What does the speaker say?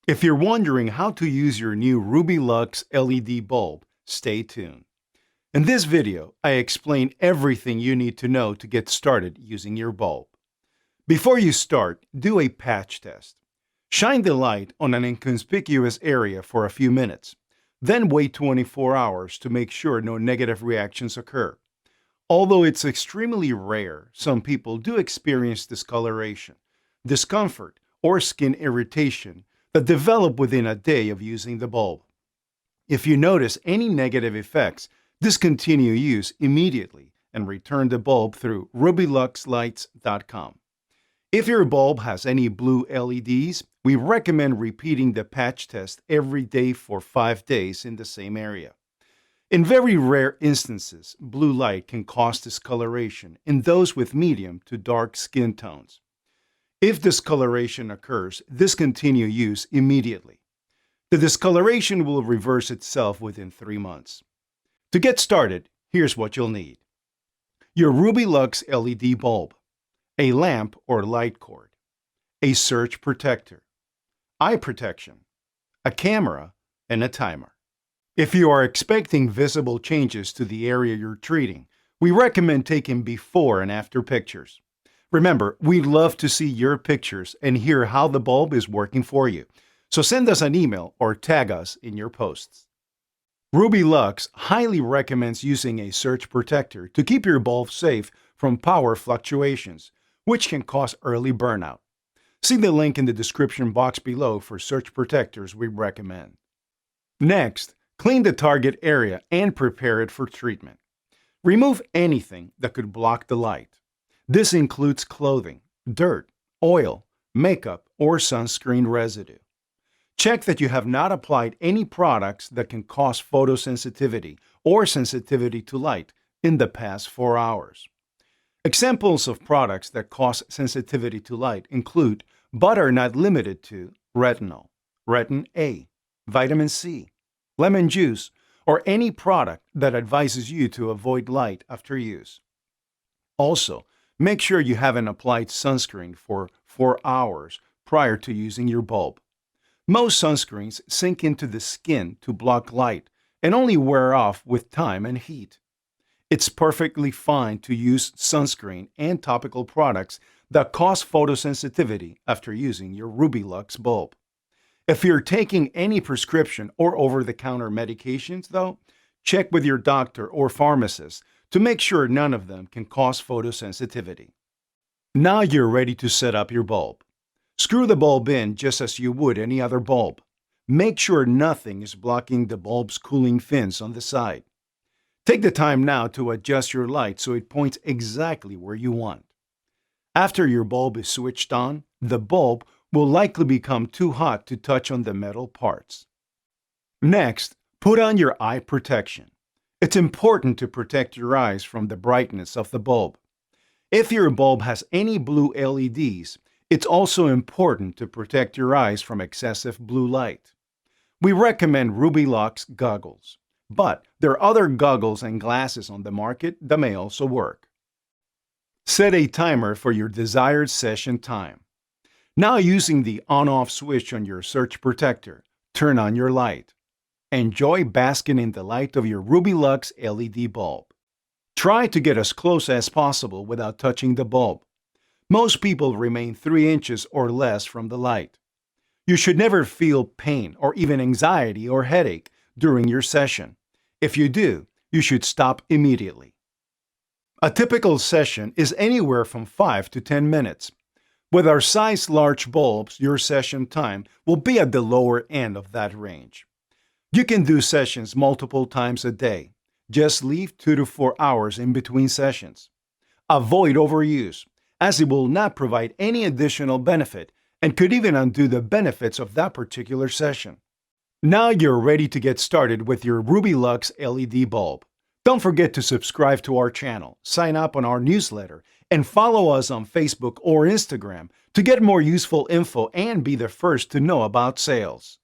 If you're wondering how to use your new RubyLux LED bulb, stay tuned. In this video, I explain everything you need to know to get started using your bulb. Before you start, do a patch test. Shine the light on an inconspicuous area for a few minutes, then wait 24 hours to make sure no negative reactions occur. Although it's extremely rare, some people do experience discoloration, discomfort, or skin irritation that develop within a day of using the bulb. If you notice any negative effects, discontinue use immediately and return the bulb through RubyLuxLights.com. If your bulb has any blue LEDs, we recommend repeating the patch test every day for 5 days in the same area. In very rare instances, blue light can cause discoloration in those with medium to dark skin tones. If discoloration occurs, discontinue use immediately. The discoloration will reverse itself within 3 months. To get started, here's what you'll need. Your RubyLux LED bulb, a lamp or light cord, a surge protector, eye protection, a camera, and a timer. If you are expecting visible changes to the area you're treating, we recommend taking before and after pictures. Remember, we'd love to see your pictures and hear how the bulb is working for you, so send us an email or tag us in your posts. RubyLux highly recommends using a surge protector to keep your bulb safe from power fluctuations, which can cause early burnout. See the link in the description box below for surge protectors we recommend. Next, clean the target area and prepare it for treatment. Remove anything that could block the light. This includes clothing, dirt, oil, makeup, or sunscreen residue. Check that you have not applied any products that can cause photosensitivity or sensitivity to light in the past 4 hours. Examples of products that cause sensitivity to light include, but are not limited to, retinol, retin A, vitamin C, lemon juice, or any product that advises you to avoid light after use. Also, make sure you haven't applied sunscreen for 4 hours prior to using your bulb. Most sunscreens sink into the skin to block light and only wear off with time and heat. It's perfectly fine to use sunscreen and topical products that cause photosensitivity after using your RubyLux bulb. If you're taking any prescription or over-the-counter medications, though, check with your doctor or pharmacist to make sure none of them can cause photosensitivity. Now you're ready to set up your bulb. Screw the bulb in just as you would any other bulb. Make sure nothing is blocking the bulb's cooling fins on the side. Take the time now to adjust your light so it points exactly where you want. After your bulb is switched on, the bulb will likely become too hot to touch on the metal parts. Next, put on your eye protection. It's important to protect your eyes from the brightness of the bulb. If your bulb has any blue LEDs, it's also important to protect your eyes from excessive blue light. We recommend RubyLux goggles, but there are other goggles and glasses on the market that may also work. Set a timer for your desired session time. Now, using the on-off switch on your surge protector, turn on your light. Enjoy basking in the light of your RubyLux LED bulb. Try to get as close as possible without touching the bulb. Most people remain 3 inches or less from the light. You should never feel pain or even anxiety or headache during your session. If you do, you should stop immediately. A typical session is anywhere from 5 to 10 minutes. With our size large bulbs, your session time will be at the lower end of that range. You can do sessions multiple times a day. Just leave 2 to 4 hours in between sessions. Avoid overuse, as it will not provide any additional benefit and could even undo the benefits of that particular session. Now you're ready to get started with your RubyLux LED bulb. Don't forget to subscribe to our channel, sign up on our newsletter, and follow us on Facebook or Instagram to get more useful info and be the first to know about sales.